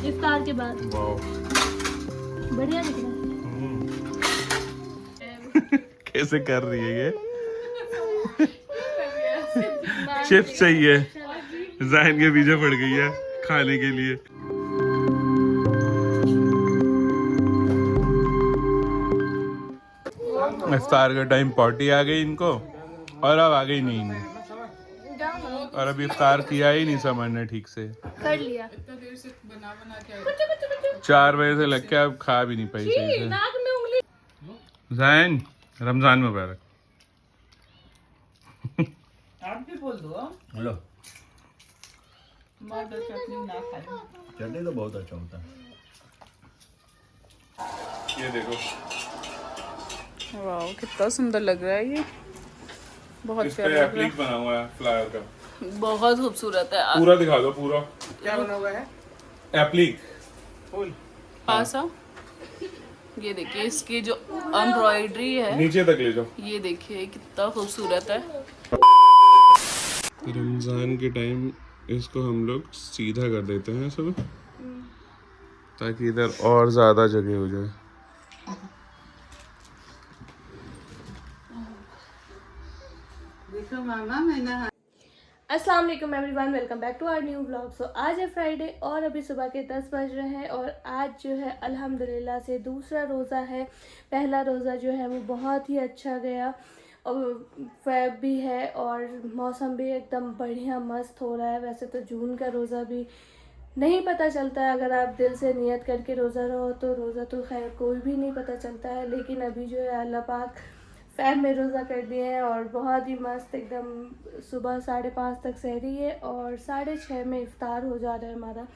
इफ्तार के बाद। बढ़िया दिख रहा है। कैसे कर रही है ये? चिप्स चाहिए, ज़ाहिन के पीछे पड़ गई है खाने के लिए। इफ्तार का टाइम पार्टी आ गई इनको, और अब आ गई नींद। और अभी इफ्तार किया ही नहीं समर ने ठीक से। कर लिया। 4 बजे से लग के अब खा भी नहीं पाई सही से। नाक में उंगली। ज़ाहिन रमजान मुबारक। आप भी बोल दो। हेलो। चटनी ना खाए। चटनी तो बहुत अच्छा होता है। ये देखो, वाह कितना सुंदर लग रहा है ये, बहुत इस पे प्यारा लग रहा एप्लिक बना हुआ है फ्लावर का। है, बहुत खूबसूरत है। पूरा दिखा दो पूरा। क्या बना हुआ है? एप्लिक फूल। पास आओ, ये देखिए इसकी जो एम्ब्रॉयडरी है, नीचे तक ले जाओ। ये देखिए कितना खूबसूरत है। रमजान के टाइम इसको हम लोग सीधा कर देते हैं सब, ताकि इधर और ज्यादा जगह हो जाए। देखो मामा मैं नहा। अस्सलाम वालेकुम everyone, welcome back to our new vlog. So आज है फ्राइडे और अभी सुबह के 10 बज रहे हैं और आज जो है अल्हम्दुलिल्लाह से दूसरा रोज़ा है। पहला रोज़ा जो है वो बहुत ही अच्छा गया और फैब भी है और मौसम भी एकदम बढ़िया मस्त हो रहा है। वैसे तो जून का रोज़ा भी नहीं पता चलता है, अगर आप दिल से नियत करके रोज़ा रहो तो रोज़ा तो खैर कोई भी नहीं पता चलता है, लेकिन अभी जो है अल्लाह पाक फैब में रोज़ा कर दिए हैं और बहुत ही मस्त एकदम। सुबह 5:30 तक सहरी है और 6:30 में इफ्तार हो जा रहा है हमारा।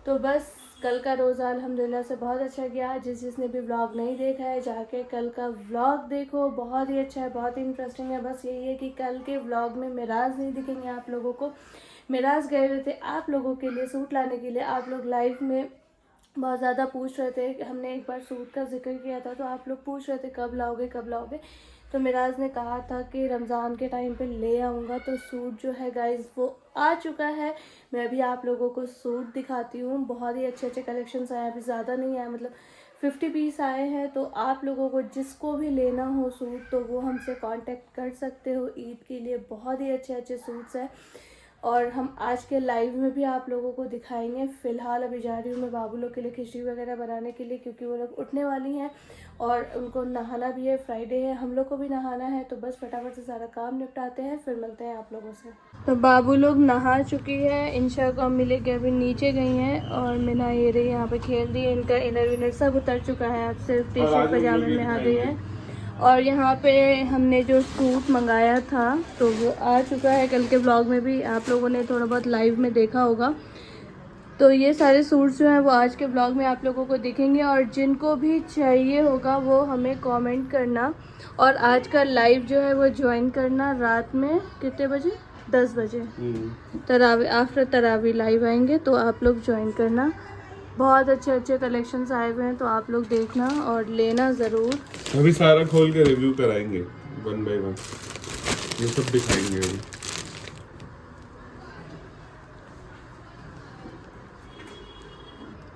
तो बस कल का रोज़ा अल्हम्दुलिल्लाह से बहुत अच्छा गया। जिसने भी व्लॉग नहीं देखा है जाके कल का व्लॉग देखो, बहुत ही अच्छा है, बहुत ही इंटरेस्टिंग है। बस यही है कि कल के व्लॉग में मिराज नहीं दिखेंगे आप लोगों को। मिराज गए हुए थे आप लोगों के लिए सूट लाने के लिए। आप लोग लाइव में बहुत ज़्यादा पूछ रहे थे, हमने एक बार सूट का जिक्र किया था तो आप लोग पूछ रहे थे कब लाओगे कब लाओगे। तो मिराज ने कहा था कि रमज़ान के टाइम पे ले आऊँगा। तो सूट जो है गाइस वो आ चुका है। मैं अभी आप लोगों को सूट दिखाती हूँ। बहुत ही अच्छे अच्छे कलेक्शंस आए, अभी ज़्यादा नहीं आए, मतलब 50 पीस आए हैं। तो आप लोगों को जिसको भी लेना हो सूट तो वो हमसे कांटेक्ट कर सकते हो। ईद के लिए बहुत ही अच्छे अच्छे सूट्स हैं और हम आज के लाइव में भी आप लोगों को दिखाएंगे। फ़िलहाल अभी जा रही हूँ मैं बाबू लोग के लिए खिचड़ी वगैरह बनाने के लिए, क्योंकि वो लोग उठने वाली हैं और उनको नहाना भी है। फ्राइडे है, हम लोग को भी नहाना है। तो बस फटाफट से सारा काम निपटाते हैं, फिर मिलते हैं आप लोगों से। तो बाबू लोग नहा चुकी है, इंशा को हम मिले के अभी नीचे गई हैं और मिना ये रही यहाँ पे खेल रही है। इनका इनर विनर सब उतर चुका है, अब सिर्फ टी शर्ट पजामे में आ गई है। और यहाँ पे हमने जो सूट मंगाया था तो वो आ चुका है। कल के ब्लॉग में भी आप लोगों ने थोड़ा बहुत लाइव में देखा होगा। तो ये सारे सूट्स जो हैं वो आज के ब्लॉग में आप लोगों को दिखेंगे और जिनको भी चाहिए होगा वो हमें कमेंट करना। और आज का लाइव जो है वो ज्वाइन करना रात में कितने बजे? 10 बजे तरावी, आफ्टर तरावी लाइव आएंगे तो आप लोग ज्वाइन करना। बहुत अच्छे अच्छे कलेक्शंस आए हुए हैं तो आप लोग देखना और लेना ज़रूर। अभी सारा खोल के रिव्यू कराएंगे 1 बाय 1, ये सब दिखाएंगे अभी।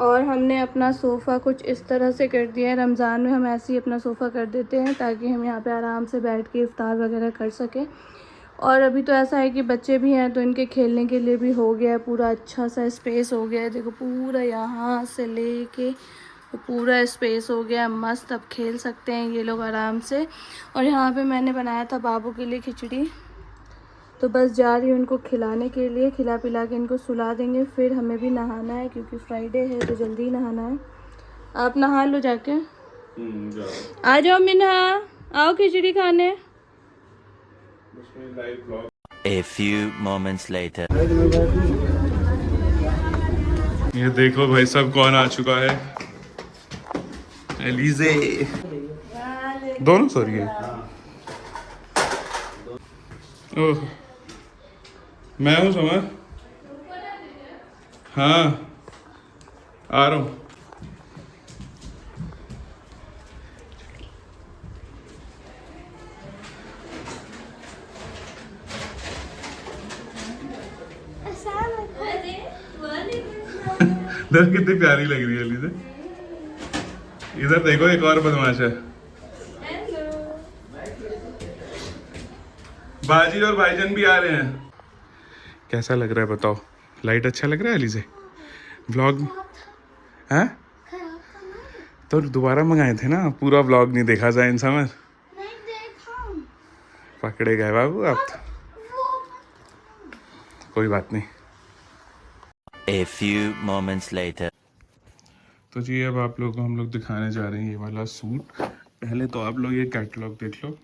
और हमने अपना सोफ़ा कुछ इस तरह से कर दिया है। रमज़ान में हम ऐसे ही अपना सोफ़ा कर देते हैं ताकि हम यहाँ पे आराम से बैठ के इफ्तार वगैरह कर सकें। और अभी तो ऐसा है कि बच्चे भी हैं तो इनके खेलने के लिए भी हो गया है, पूरा अच्छा सा स्पेस हो गया है। देखो पूरा यहाँ से लेके पूरा स्पेस हो गया मस्त, अब खेल सकते हैं ये लोग आराम से। और यहाँ पे मैंने बनाया था बाबू के लिए खिचड़ी, तो बस जा रही हूँ उनको खिलाने के लिए। खिला पिला के इनको सुला देंगे, फिर हमें भी नहाना है क्योंकि फ्राइडे है तो जल्दी नहाना है। आप नहा लो जाके। आ जाओ मिना, आओ खिचड़ी खाने। A few moments later. ये देखो भाई सब कौन आ चुका है। एलिजे दोनों सॉरी है। ओह मैं हूँ समर। हाँ आ रहा हूँ। इधर कितनी प्यारी लग रही है अलीज़ा। इधर देखो एक और बदमाश है। बाजी और भाईजान भी आ रहे हैं। कैसा लग रहा है बताओ? लाइट अच्छा लग रहा है अलीज़ा? व्लॉग हैं? तो दोबारा मंगाए थे ना, पूरा व्लॉग नहीं देखा जाए इन समर। पकड़े गए बाबू आप तो। कोई बात नहीं। A few moments later. तो जी अब आप लोगों को हम लोग दिखाने जा रहे हैं ये वाला सूट। पहले तो आप लोग ये कैटलॉग देख लो,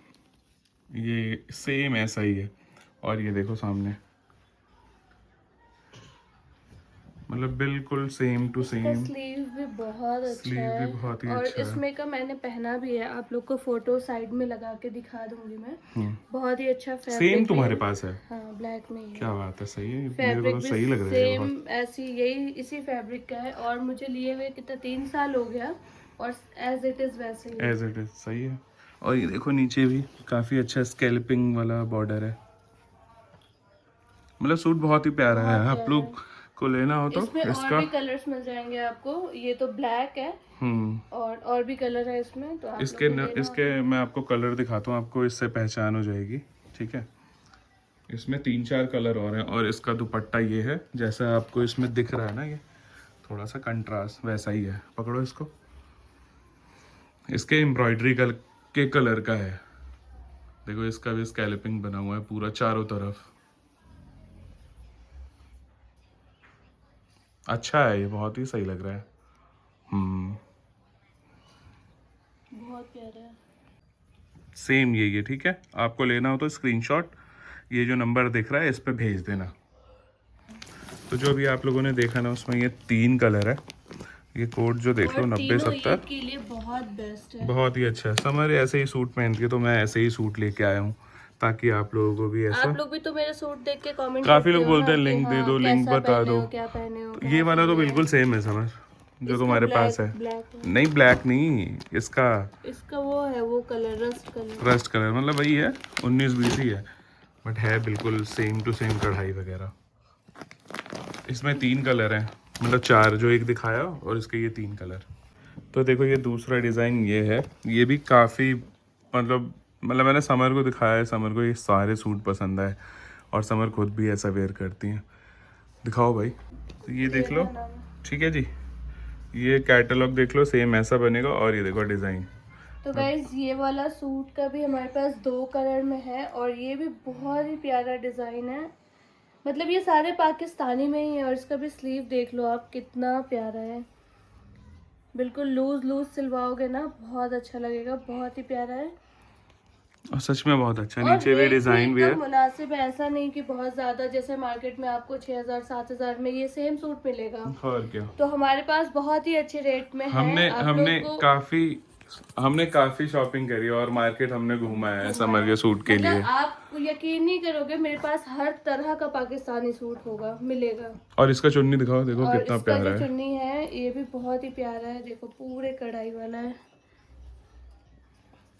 ये सेम ऐसा ही है। और ये देखो सामने, मतलब बिल्कुल सेम टू सेम। स्लीव भी बहुत अच्छा स्लीव है भी बहुत ही और अच्छा है। इसमें का मैंने पहना भी है, आप लोग को फोटो साइड में लगा के दिखा दूंगी मैं। बहुत ही अच्छा फैब्रिक सेम तुम्हारे पास है? हाँ, ब्लैक में ही है। क्या बात है, सही है। मेरे फैब्रिक को तो भी सही लग रहा है बहुत। सेम ऐसी यही इसी फैब्रिक का है और मुझे लिए हुए कितना 3 साल हो गया और एज इट इज वैसे ही एज इट इज सही है। और ये देखो नीचे भी काफी अच्छा स्कैल्पिंग वाला बॉर्डर है। मतलब सूट बहुत ही प्यारा है। आप लोग को लेना हो तो इसमें इसका और भी कलर्स मिल जाएंगे आपको। ये तो ब्लैक है और भी कलर है इसमें, तो आप इसके लोग को लेना इसके मैं आपको कलर दिखाता हूँ, आपको इससे पहचान हो जाएगी। ठीक है, इसमें 3-4 कलर और हैं। और इसका दुपट्टा ये है, जैसा आपको इसमें दिख रहा है ना, ये थोड़ा सा कंट्रास्ट वैसा ही है। पकड़ो इसको, इसके एम्ब्रॉयडरी के कलर का है। देखो इसका भी स्कैल्पिंग बना हुआ है पूरा चारों तरफ। अच्छा है, ये बहुत ही सही लग रहा है। बहुत प्यारा है। सेम ये ठीक है। आपको लेना हो तो स्क्रीनशॉट ये जो नंबर दिख रहा है इस पे भेज देना। तो जो भी आप लोगों ने देखा ना, उसमें ये 3 कलर है। ये कोट जो देख लो 90-70 के लिए बहुत बेस्ट है। बहुत ही अच्छा है। समर ऐसे ही सूट पहन के तो मैं ऐसे ही सूट लेके आया हूँ, ताकि आप लोगों को भी ऐसा। आप लोग भी तो मेरे सूट देख के कमेंट काफी लोग बोलते हैं लिंक दे दो, लिंक बता दो। क्या पहने हो। तो ये वाला तो बिल्कुल सेम है समर, जो तुम्हारे पास है। नहीं ब्लैक नहीं, इसका वो है, वो कलर रस्ट कलर, मतलब वही है 19-20 ही है, बट है बिल्कुल सेम टू सेम कढ़ाई वगैरह। इसमें 3 कलर हैं, मतलब 4 जो एक दिखाया और इसके ये 3 कलर। तो देखो ये दूसरा डिज़ाइन ये है। ये भी काफ़ी मतलब मैंने समर को दिखाया है। समर को ये सारे सूट पसंद आए और समर खुद भी ऐसा वेयर करती हैं। दिखाओ भाई। तो ये देख लो, ठीक है जी। ये कैटलॉग देख लो, सेम ऐसा बनेगा। और ये देखो डिज़ाइन। तो गाइज ये वाला सूट का भी हमारे पास 2 कलर में है और ये भी बहुत ही प्यारा डिज़ाइन है। मतलब ये सारे पाकिस्तानी में ही है और इसका भी स्लीव देख लो आप, कितना प्यारा है। बिल्कुल लूज सिलवाओगे ना, बहुत अच्छा लगेगा, बहुत ही प्यारा है। और सच में बहुत अच्छा, नीचे भी डिज़ाइन भी है। मुनासिब है, ऐसा नहीं कि बहुत ज़्यादा, जैसे मार्केट में आपको 6,000-7,000 में ये सेम सूट मिलेगा। और क्या, तो हमारे पास बहुत ही अच्छे रेट में है। हमने काफी शॉपिंग करी और मार्केट हमने घूमा है समर के सूट के लिए। आप यकीन नहीं करोगे, मेरे पास हर तरह का पाकिस्तानी सूट मिलेगा। और इसका चुन्नी दिखाओ, देखो और कितना इसका प्यारा जो है। चुन्नी है ये भी बहुत ही प्यारा है, देखो पूरे कढ़ाई वाला है।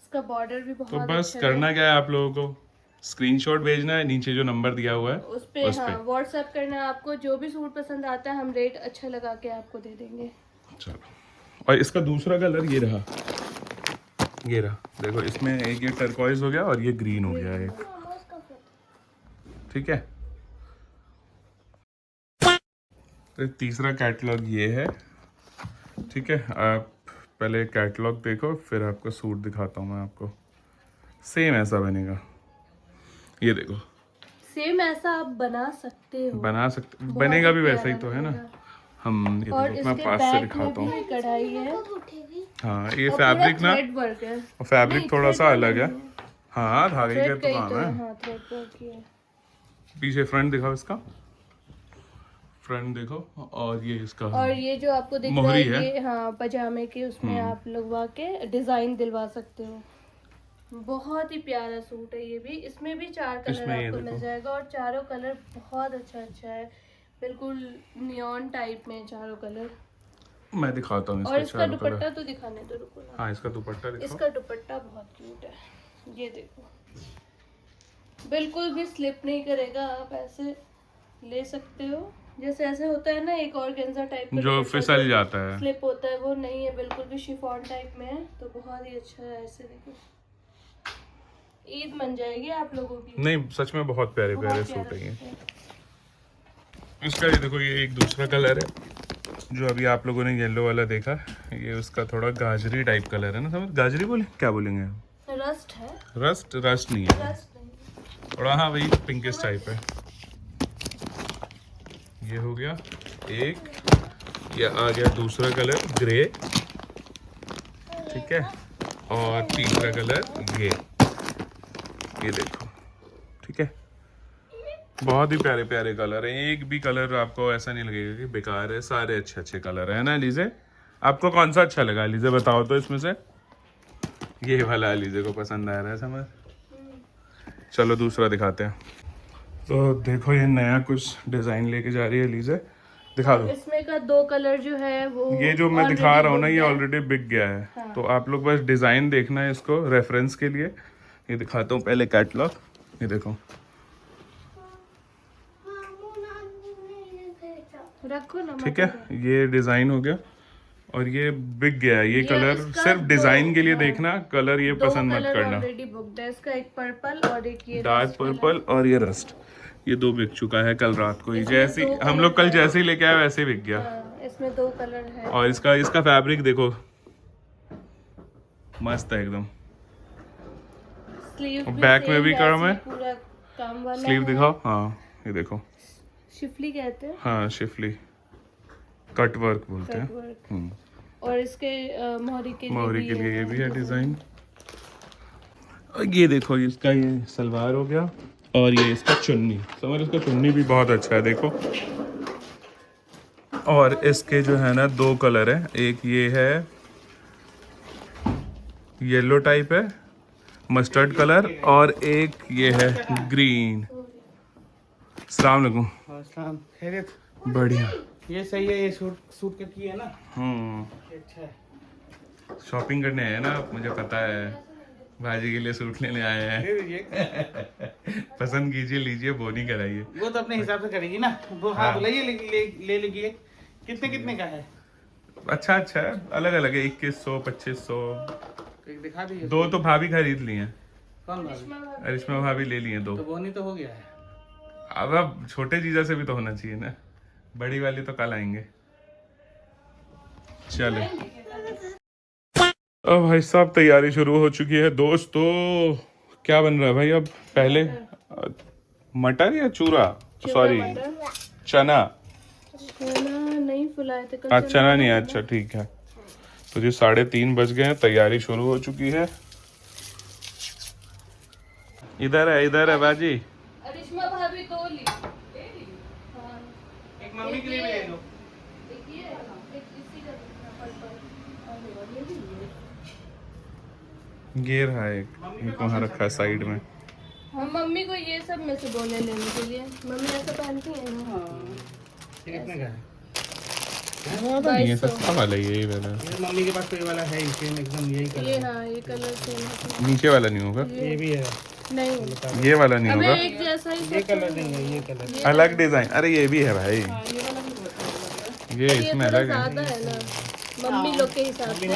इसका बॉर्डर भी बहुत तो बस अच्छा करना क्या है, आप लोगों को स्क्रीनशॉट भेजना है, नीचे जो नंबर दिया हुआ है उस पे व्हाट्सएप करना है आपको। जो भी सूट पसंद आता है हम रेट अच्छा लगा के आपको दे देंगे। चलो, और इसका दूसरा कलर ये रहा, देखो इसमें एक ये टर्कोइज हो गया और ये ग्रीन हो गया एक। ठीक है, तो तीसरा कैटलॉग ये है। ठीक है, आप पहले कैटलॉग देखो, फिर आपको सूट दिखाता हूँ मैं आपको। सेम ऐसा बनेगा, ये देखो। सेम ऐसा आप बना सकते हो, बनेगा भी वैसा ही तो है ना। हम ये और देखो, मैं इसके पास से बैक दिखाता में हूँ। भी कढ़ाई है। हाँ, ये फैब्रिक ना, थ्रेड वर्क है। फैब्रिक थोड़ा सा अलग है। हाँ, धागे का तो काम है। हाँ, थ्रेड वर्क ही है। पीछे फ्रंट दिखाओ, इसका फ्रंट देखो। और ये इसका, और ये जो आपको दिख रहा मोहरी है ये पजामे के, उसमें आप लगवा के डिजाइन दिलवा सकते हो। बहुत ही प्यारा सूट है ये भी। इसमें भी 4 कलर आपको मिल जाएगा और चारों कलर बहुत अच्छा है। बिल्कुल नियॉन टाइप में चारों कलर। मैं दिखाता हूँ और इसका दुपट्टा तो दिखाने दो, रुको ना। हाँ, इसका दुपट्टा देखो। इसका दुपट्टा बहुत क्यूट है, ये देखो। बिल्कुल भी स्लिप नहीं करेगा, आप ऐसे ले सकते हो जैसे ऐसे होता है ना एक ऑर्गेन्जा टाइप का जो दुपट्टा फिसल जाता है। स्लिप होता है, वो नहीं है, बिल्कुल भी शिफॉन टाइप में है, तो बहुत ही अच्छा है। ऐसे देखो ईद बन जाएगी आप लोगों की। नहीं सच में बहुत प्यारे प्यारे बहुत सूट प्यारा है ये। सूट है। इसका ये देखो, ये एक दूसरा कलर है जो अभी आप लोगों ने येलो वाला देखा, ये उसका थोड़ा गाजरी टाइप कलर है ना, समझ गाजरी बोले क्या बोलेंगे, रस्ट है, रस्ट नहीं है, रस्ट नहीं। थोड़ा हाँ वही पिंकिश टाइप है। ये हो गया एक, ये आ गया दूसरा कलर ग्रे, ठीक है, और तीसरा कलर ये देखो, ठीक है। बहुत ही प्यारे प्यारे कलर हैं, एक भी कलर आपको ऐसा नहीं लगेगा कि बेकार है, सारे अच्छे अच्छे कलर है ना। अलीज़े आपको कौन सा अच्छा लगा, अलीज़े बताओ तो इसमें से। ये वाला अलीज़े को पसंद आ रहा है समझ। चलो दूसरा दिखाते हैं। तो देखो ये नया कुछ डिज़ाइन लेके जा रही है अलीज़े, दिखा दो। इसमें का 2 कलर जो है वो ये जो मैं दिखा रहा हूँ ना, ये already ऑलरेडी बिक गया है, तो आप लोग बस डिज़ाइन देखना है इसको रेफरेंस के लिए। ये दिखाता हूँ पहले कैटलॉग, ये देखो, रखो ना, ठीक है, ये डिज़ाइन हो गया और ये बिक गया है। ये कलर इसका सिर्फ डिज़ाइन के लिए हाँ। देखना, कलर ये 2 पसंद मत कलर करना। ऑलरेडी बुक्ड है, इसका एक पर्पल और एक ये डार्क rust कलर। पर्पल और ये रस्ट, ये 2 बिक चुका है कल रात को ही। इसमें जैसे 2 हम लोग कल जैसे ही लेके आए वैसे ही बिक गया। हाँ, इसमें 2 कलर है। और इसका फैब्रिक देखो, मस्त है एकदम। स्लीव बैक में भी काम है, पूरा काम वाला स्लीव है। दिखाओ, हाँ ये देखो, शिफली कहते हैं, हाँ शिफली कट वर्क बोलते हैं। Cut work. और इसके मोहरी के लिए मोहरी भी के लिए ये भी है देखो। डिज़ाइन। और ये देखो इसका ये सलवार हो गया और ये इसका चुन्नी, समझ, इसका चुन्नी भी बहुत अच्छा है देखो। और इसके जो है ना 2 कलर है, एक ये है येलो टाइप है मस्टर्ड कलर, और एक ये है ग्रीन। अस्सलाम वालेकुम। अस्सलाम, खैरियत? बढ़िया। ये सही है, ये सूट का की है ना, ये अच्छा है। शॉपिंग करने आए ना, मुझे पता है भाजी के लिए सूट लेने आए हैं। ले लीजिए, पसंद कीजिए, लीजिए, वो नहीं कराइए। वो तो अपने हिसाब से करेगी ना, वो हाँ बुलाइए, ले लीजिए। कितने का है? अच्छा है, अलग अलग है, 2100 2500। एक दिखा दीजिए। 2 तो भाभी खरीद ली हैं, कौन भाभी? करिश्मा भाभी ले लिए 2। तो वो नहीं तो हो गया है। अब छोटे जीजा से भी तो होना चाहिए ना, बड़ी वाली तो कल आएंगे। चले अब भाई साहब तैयारी शुरू हो चुकी है दोस्तों। क्या बन रहा है भाई अब? पहले मटर या चूरा, सॉरी चना। चना नहीं फुलाए थे कल। आज चना नहीं है, अच्छा ठीक है। तो जी 3:30 बज गए हैं, तैयारी शुरू हो चुकी है। इधर है बाजी। करिश्मा भाभी 2 ली। एक मम्मी के लिए भी ले लो। ये रहा एक वहाँ रखा है साइड में। हम मम्मी को ये सब में से बोले लेने के लिए, मम्मी ऐसा पहनती है ना। ये कितने का है? ज़्यादा नहीं है, सस्ता वाला ही है ये वाला। ये मम्मी के पास तो ये वाला है ही, सेम एकदम यही ये कलर। हाँ, ये कलर सेम है। नीचे वाला नहीं होगा, ये भी है, नहीं, ये वाला नहीं हमें होगा, एक जैसा ही ये सब कलर नहीं है, ये कलर। अलग डिजाइन। अरे ये भी है भाई, ये वाला भी बहुत अच्छा लग रहा है। ये ये इसमें थोड़ा अलग है। ज्यादा है ना मम्मी लोग के हिसाब से।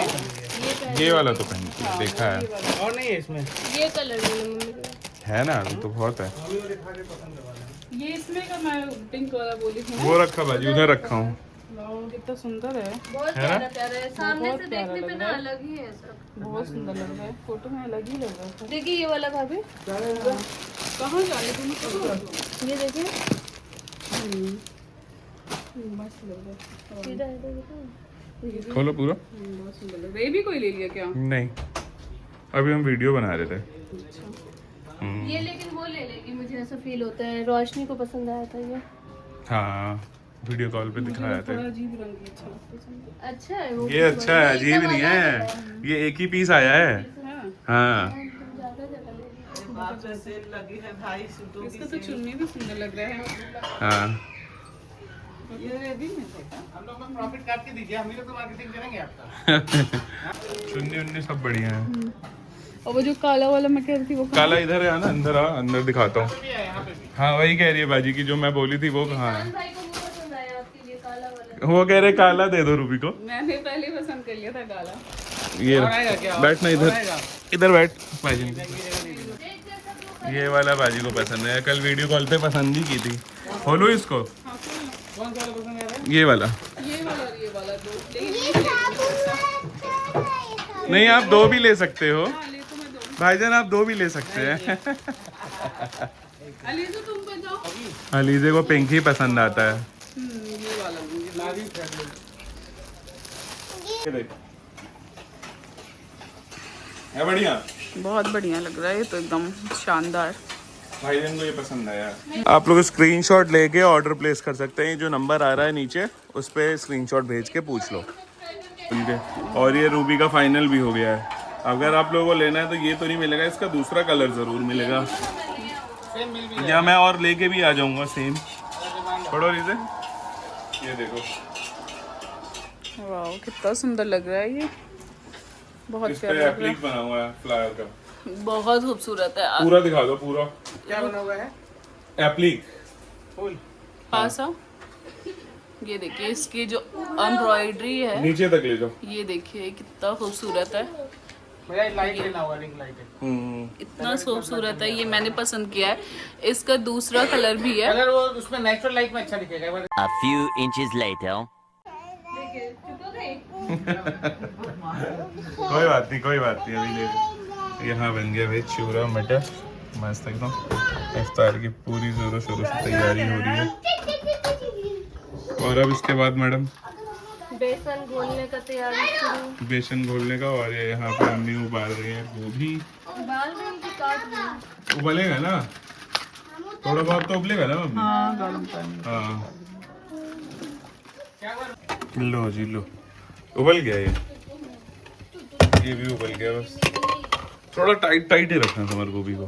ये पहन, ये वाला तो पहन देखा है, और नहीं है इसमें। ये कलर भी है मम्मी को। है ना, अभी तो बहुत है। मम्मी को दिखा के पसंद है वाला। ये इसमें का मैं पिंक वाला बोली थी ना, वो रखा बाजी, उधर रखा हूँ। वाओ, कितना सुंदर है, बहुत है ना? प्यारा प्यारा है, सामने बहुत से प्यारा देखने पे लग ना रहा है। अलग ही है सब। बहुत सुंदर लग रहा है, फोटो में अलग ही लग रहा था। देखिए ये वाला भाभी, कहाँ जा रहे तुम लोग? ये देखिए मस्त लग रहा है, सीधा है, तो देखो। खोलो पूरा। बहुत सुंदर लग रहा है। ये भी कोई ले लिया क्या? नहीं, अभी हम वीडियो बना रहे थे। ये लेकिन वो ले लेगी, मुझे ऐसा फील होता है। रोशनी को पसंद आया था ये। हाँ, वीडियो कॉल पे दिखाया था। थोड़ा अजीब रंग की अच्छा लगता है। अच्छा है वो। ये अच्छा है, अजीब नहीं है, ये एक ही पीस आया है। हाँ, हाँ, ज्यादा जगह लेगी। इसका तो चुन्नी भी सुंदर लग रहा है। हाँ, ये रेडी में था। हम लोग में प्रॉफिट काट के दीजिए, हम ही लोग तो मार्केटिंग करेंगे आपका। चुन्नी उन्नी सब बढ़िया है। और वो जो काला वाला मैं कह रही थी वो काला इधर है ना, अंदर आ, अंदर दिखाता हूँ। ये है यहाँ पे भी। हाँ वही कह रही है बाजी की, जो मैं बोली थी वो कहाँ है। भाई को वो पसंद वो कह रहे काला दे दो रूबी को। मैंने पहले पसंद कर लिया था काला। ये और आएगा क्या? बैठ ना और इधर, आएगा? इधर बैठ बाजी। ये वाला बाजी को पसंद है, कल वीडियो कॉल पे पसंद ही की थी। खोलो इसको। कौन सा वाला पसंद आ रहा है? ये वाला ये वाला और ये वाला दो नहीं, आप दो भी ले सकते हो ले तो मैं दो। भाईजान, आप दो भी ले सकते हैं। अली तो तुम पे जाओ। अलीजे को पिंक ही पसंद आता है। ये वाला मुझे गुलाबी फेवरेट। ये देख, है बढ़िया। बहुत बढ़िया लग रहा है, ये तो एकदम शानदार। भाईजान को ये पसंद आया। आप लोग स्क्रीनशॉट लेके ऑर्डर प्लेस कर सकते हैं, जो नंबर आ रहा है नीचे उस पर स्क्रीनशॉट भेज के पूछ लो उनके। और ये रूबी का फाइनल भी हो गया है। अगर आप लोगों को लेना है तो ये तो नहीं मिलेगा, इसका दूसरा कलर ज़रूर मिलेगा, सेम मिल भी या मैं और लेके भी आ जाऊंगा सेम। पढ़ो रीजे, ये देखो, वाह कितना सुंदर लग रहा है ये, बहुत इस पे प्यारा लग रहा एप्लिक बना हुआ है फ्लायर का। है, बहुत खूबसूरत है। पूरा दिखा दो, पूरा क्या बना हुआ है? एप्लिक। फुल। पास आओ, ये देखिए इसकी जो एम्ब्रॉयडरी है, नीचे तक ले जाओ। ये देखिए कितना खूबसूरत है, मेरा लाइट लेना होगा, रिंग लाइट है। इतना खूबसूरत है। ये मैंने पसंद किया है। इसका दूसरा कलर भी है। कलर वो उसमें नेचुरल लाइट में अच्छा दिखेगा। A few inches later. कोई बात नहीं, कोई बात नहीं, अभी ले लो। यहाँ बन गया भाई चूरा मटर, मस्त एकदम। इफ्तार की पूरी जोरों शोरों से तैयारी हो रही है। और अब इसके बाद मैडम बेसन घोलने का तैयारी शुरू। बेसन घोलने का। और ये यहाँ पे अम्मी उबाल रही है गोभी। उबाल रही हैं कि काट रही हैं? उबलेगा ना, थोड़ा बहुत तो उबलेगा ना मम्मी। हाँ गर्म टाइम। हाँ, लो जी लो, उबल गया ये भी उबल गया। बस थोड़ा टाइट टाइट ही रखना था गोभी को।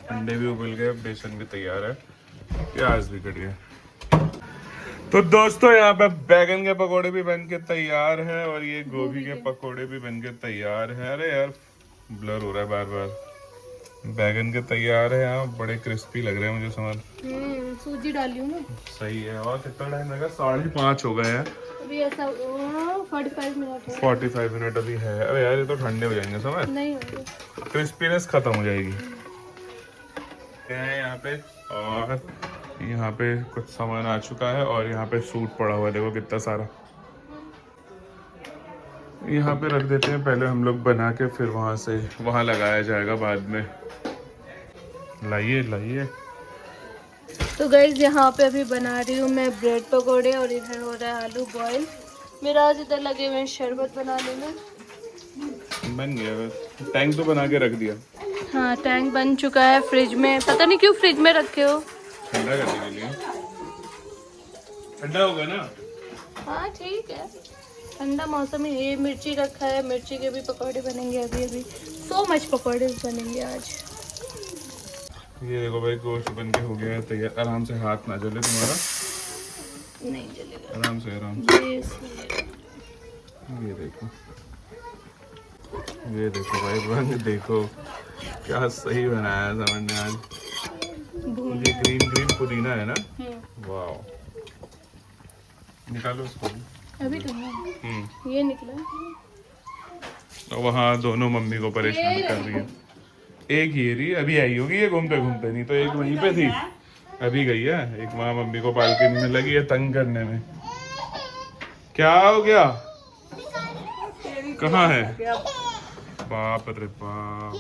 अंडे भी उबल गए, बेसन भी तैयार है, प्याज भी कट गया। तो दोस्तों यहाँ पे बैगन के पकोड़े भी बन के तैयार हैं और ये गोभी के पकोड़े भी बन के तैयार हैं। अरे यार ब्लर हो रहा है बार बार। बैगन के तैयार है यहाँ, बड़े क्रिस्पी लग रहे हैं मुझे। समझ सूजी डाली हूँ ना। सही है। और कितना टाइम लगा? 5:30 हो गए हैं। अभी ऐसा 45 मिनट है। 45 मिनट अभी है। अरे यार ये तो ठंडे हो जाएंगे, समझ, नहीं होंगे। क्रिस्पीनेस खत्म हो जाएगी। क्या है यहाँ पे? और यहाँ पे कुछ सामान आ चुका है और यहाँ पे सूट पड़ा हुआ है, देखो कितना सारा। यहाँ पे रख देते हैं पहले हम लोग बना के, फिर वहाँ से वहाँ लगाया जाएगा बाद में। लाइए लाइए। तो गाइज यहाँ पे अभी बना रही हूँ मैं ब्रेड पकोड़े और इधर हो रहा है आलू बॉयल। मेरा आज इधर लगे हुए हैं शरबत बनाने में। बन गया बस, टैंक तो बना के रख दिया। हाँ टैंक बन चुका है फ्रिज में। पता नहीं क्यों फ्रिज में रखे हो। ठंडा करने के लिए। ठंडा होगा ना? हाँ ठीक है, ठंडा मौसम है। ये मिर्ची रखा है, मिर्ची के भी पकौड़े बनेंगे अभी अभी। सो मच पकौड़े बनेंगे आज। ये देखो भाई गोश्त बन के हो गया है तैयार। आराम से, हाथ ना जले तुम्हारा। नहीं जलेगा। आराम से आराम से। ये देखो, ये देखो भाई रंग देखो क्या सही बनाया है समझ में आज। ये ग्रीन ग्रीन पुदीना है ना? वाह, निकालो उसको। अभी तो ये निकला। तो वहाँ दोनों मम्मी को परेशान कर रही है। एक ही रही, अभी आई होगी ये घूमते घूमते, नहीं तो एक वहीं पे थी, अभी गई है। एक वहाँ मम्मी को बालकनी में लगी है तंग करने में। क्या हो गया? कहाँ है? बाप रे बाप,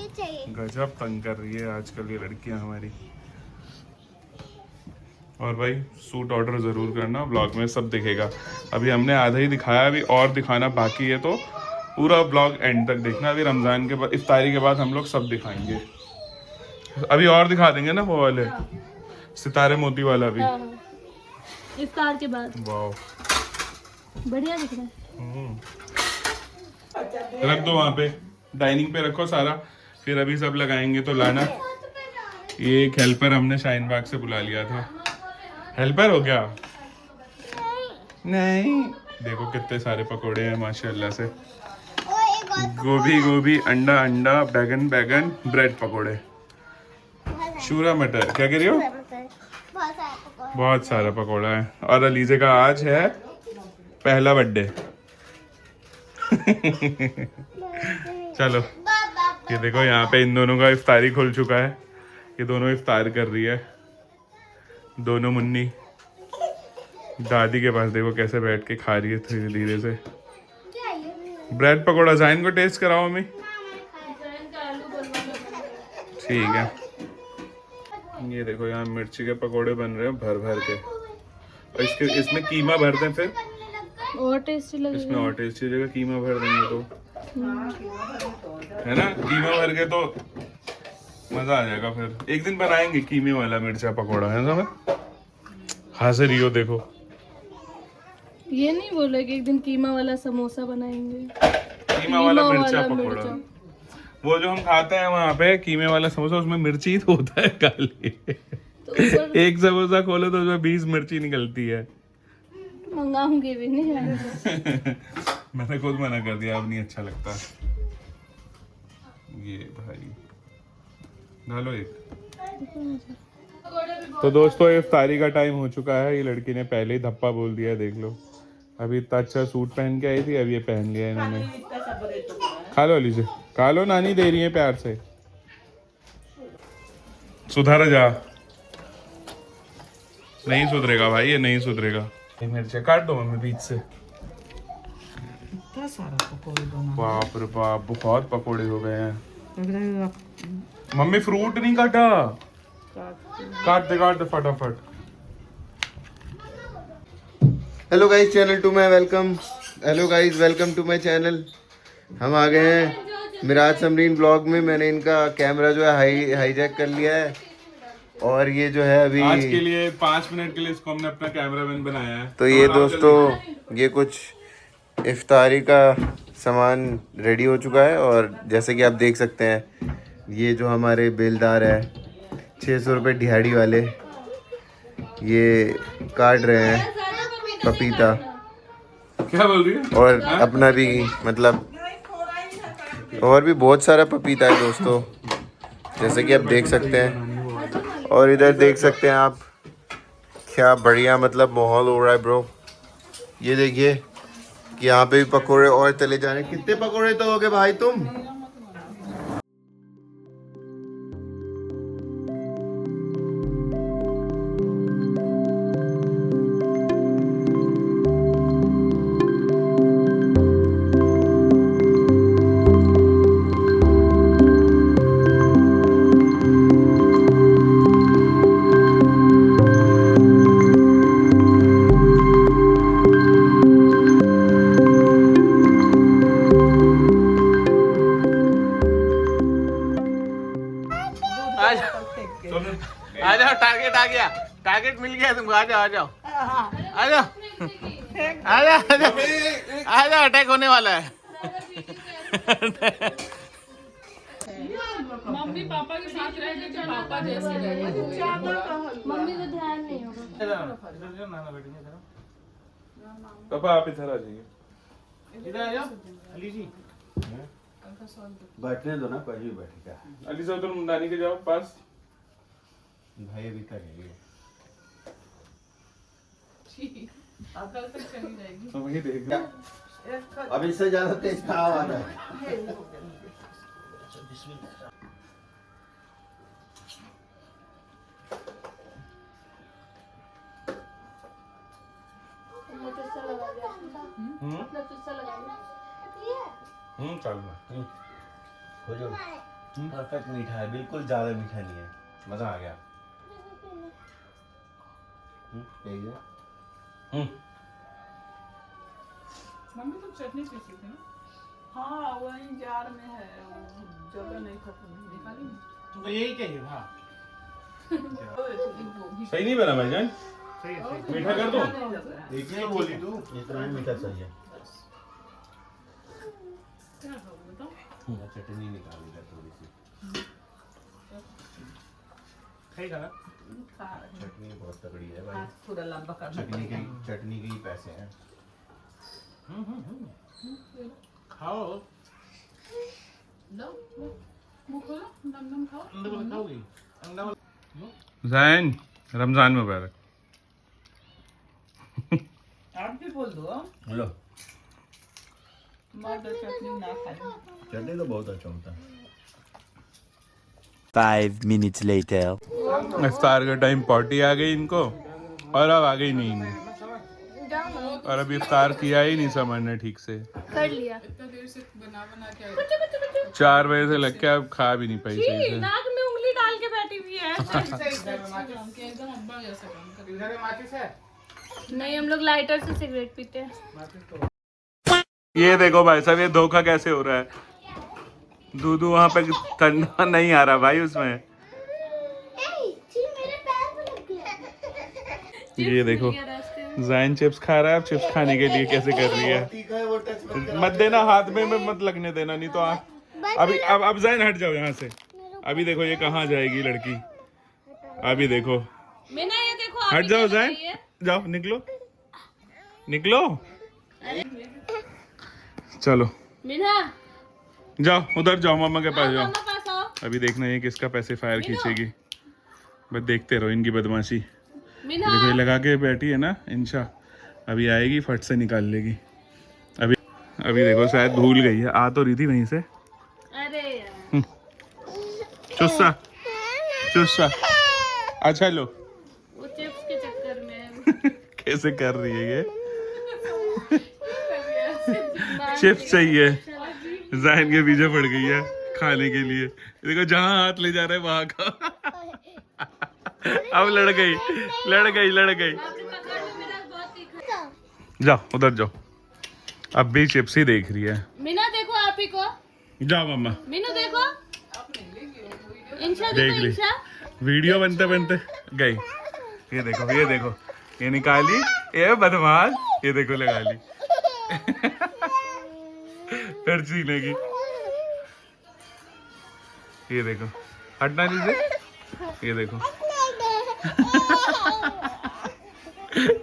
गजब तंग कर रही है आजकल ये लड़कियां हमारी। और भाई सूट ऑर्डर ज़रूर करना, ब्लॉग में सब दिखेगा। अभी हमने आधा ही दिखाया, अभी और दिखाना बाकी है, तो पूरा ब्लॉग एंड तक देखना। अभी रमज़ान के बाद, इफ्तारी के बाद हम लोग सब दिखाएंगे। अभी और दिखा देंगे ना वो वाले सितारे मोती वाला भी। इफ्तार के बाद। वाह बढ़िया दिख रहा है। रख दो वहाँ पे, डाइनिंग पे रखो सारा, फिर अभी सब लगाएंगे तो लाना। ये एक हेल्पर हमने शाहीन बाग से बुला लिया था। हेल्पर हो गया? नहीं। देखो कितने सारे पकोड़े हैं माशाल्लाह से। गोभी गोभी, अंडा अंडा, बैगन बैगन, ब्रेड पकोड़े, शूरा मटर। क्या कह रही हो? बहुत सारा पकोड़ा है। और अलीजे का आज है पहला बर्थडे। चलो ये देखो यहाँ पे इन दोनों का इफ्तारी खुल चुका है। ये दोनों इफ्तार कर रही है, दोनों मुन्नी। दादी के पास देखो कैसे बैठ के खा रही है धीरे धीरे से। ब्रेड पकोड़ा जाइन को टेस्ट कराओ मम्मी। ठीक है। ये देखो यहाँ मिर्ची के पकोड़े बन रहे हैं भर भर के, और इसमें कीमा भरते हैं फिर और टेस्टी लगेगा। इसमें और टेस्टी जगह कीमा भर देंगे तो है ना, कीमा भर के तो मजा आ जाएगा। फिर एक दिन बनाएंगे कीमे वाला मिर्चा पकोड़ा, है ना। हाँ से रियो देखो, ये नहीं बोले कि एक दिन कीमा वाला समोसा बनाएंगे। कीमा वाला मिर्चा वाला पकोड़ा। मिर्चा। वो जो हम खाते हैं वहाँ पे कीमे वाला समोसा, उसमें मिर्ची ही तो होता है काली। तो ऊपर एक समोसा खोलो तो उसमें 20 मिर्ची निकलती है। मंगाऊंगी भी नहीं यार। मैंने खुद मना कर दिया, अब नहीं अच्छा लगता। ये भाई डालो एक। तो दोस्तों इफ्तारी का टाइम हो चुका है। ये लड़की ने पहले ही धप्पा बोल दिया, देख लो। अभी इतना अच्छा सूट पहन के आई थी, अब ये पहन लिया इन्होंने। खा लो अली से, खा लो, नानी दे रही है प्यार से। सुधर जा। नहीं सुधरेगा भाई, ये नहीं सुधरेगा। ये मिर्चे काट दो मम्मी बीच से। इतना सारा पकौड़े बना। बाप रे बाप, बहुत पकोड़े हो गए हैं। मम्मी फ्रूट नहीं काटा, काट दे फटाफट। Hello guys, channel to my welcome. Hello guys, welcome to my channel. हम आ गए हैं मिराज समरीन ब्लॉग में। मैंने इनका कैमरा जो है हाईजैक कर लिया है, और ये जो है अभी आज के लिए 5 मिनट के लिए इसको हमने अपना कैमरामैन बनाया है। तो ये दोस्तों ये कुछ इफ्तारी का सामान रेडी हो चुका है, और जैसे कि आप देख सकते हैं ये जो हमारे बेलदार है 600 रुपये दिहाड़ी वाले, ये काट रहे हैं पपीता। क्या बोल रही है? और अपना भी मतलब और भी बहुत सारा पपीता है दोस्तों, जैसे कि आप देख सकते हैं। और इधर देख सकते हैं आप, क्या बढ़िया मतलब माहौल हो रहा है ब्रो। ये देखिए कि यहाँ पे भी पकोड़े और तले जा रहे हैं। कितने पकोड़े तो हो गए भाई तुम? आ जाओ, टारगेट आ गया, टारगेट मिल गया तुमको। आ जाओ आ जाओ आ जाओ आ जाओ आ जाओ, अटैक होने वाला है। मम्मी पापा के साथ रहेंगे तो पापा जैसे रहेंगे। मम्मी को ध्यान नहीं होगा। पापा आप इधर आ जाइए। इधर आ जाओ अली जी। बैठने दो ना, कहीं बैठेगा अली से उधर नानी के जाओ पास। भाई अभी तक है ये। कल तक चली जाएगी। तो वही देख। अब इससे ज्यादा तेज कहाँ आ रहा है? चल ना। हो जाओ। परफेक्ट मीठा है, बिल्कुल ज्यादा मीठा नहीं है, मजा आ गया। यही है। मम्मी तुम चटनी पीसी थी ना? हाँ वही जार में है, जगह नहीं खत्म निकाली। तुमको यही चाहिए? हाँ सही नहीं बना भाईजान, सही है। मीठा कर दो। एक ही बोली तू, इतना ही मीठा चाहिए। चटनी निकाली है थोड़ी सी। खाएगा ना? चटनी बहुत तगड़ी है भाई। थोड़ा लंबा कर। चटनी के ही पैसे हैं। खाओ। लो मुंह खोलो, नम नम खाओ। अंडा वाला खाओगी? अंडा वाला जैन रमजान मुबारक। आप भी बोल दो लो मटर चटनी ना खाए चटनी तो बहुत अच्छा होता है 5 minutes later. इफ्तार के टाइम पार्टी आ गई इनको और अब आ गई नींद और अभी इफ्तार किया ही नहीं समझ ने ठीक से। कर लिया। 4 बजे से लग के अब खा भी नहीं पाई सही से। नाक में उंगली डाल के बैठी हुई है। नहीं, हम लोग लाइटर से सिगरेट पीते हैं। ये देखो भाई साहब, ये धोखा कैसे हो रहा है। दूध वहां पे ठंडा नहीं आ रहा भाई उसमें। ये देखो जैन चिप्स खा रहा है, अब चिप्स खाने के लिए कैसे कर रही है। मत देना हाथ में मत लगने देना, नहीं तो अभी अब जैन हट जाओ यहाँ से। अभी देखो ये कहाँ जाएगी लड़की। अभी देखो मीना, ये देखो आप हट ही जाओ क्या जैन, कर रही है? जाओ निकलो निकलो, चलो मीना, जाओ उधर जाओ, मम्मा के पास जाओ। मामा पास आओ। अभी देखना ये किसका पैसे फायर खींचेगी, बस देखते रहो इनकी बदमाशी। मीना, देखो ये लगा के बैठी है ना इंशा, अभी आएगी फट से निकाल लेगी। अभी देखो शायद भूल गई है, आ तो रही थी वहीं से। अरे यार, चुस्सा चुस्सा, अच्छा लो। वो चिप्स के चक्कर में कैसे कर रही है ये। चिप्स चाहिए, जैन के पीछे पड़ गई है खाने के लिए। देखो जहाँ हाथ ले जा रहा है वहां का। अब लड़ गई। जाओ उधर जाओ, अब भी चिप्स ही देख रही है। मीना देखो आप ही को। जाओ मम्मा, मीनू देखो, इंशा देख देखो, ली इंशा। वीडियो बनते बनते गई। ये देखो ये निकाली, ये बदमाश, ये देखो लगा ली। फिर छीनेगी। ये देखो हटना नीचे, ये देखो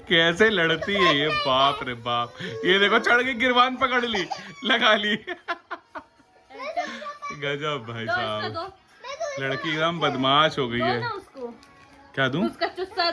कैसे लड़ती है ये, बाप रे बाप। ये देखो चढ़ के गिरबान पकड़ ली, लगा ली। गजब भाई दो, साहब, दो लड़की एकदम बदमाश हो गई ना है। उसको, क्या दूं? उसका चुस्सा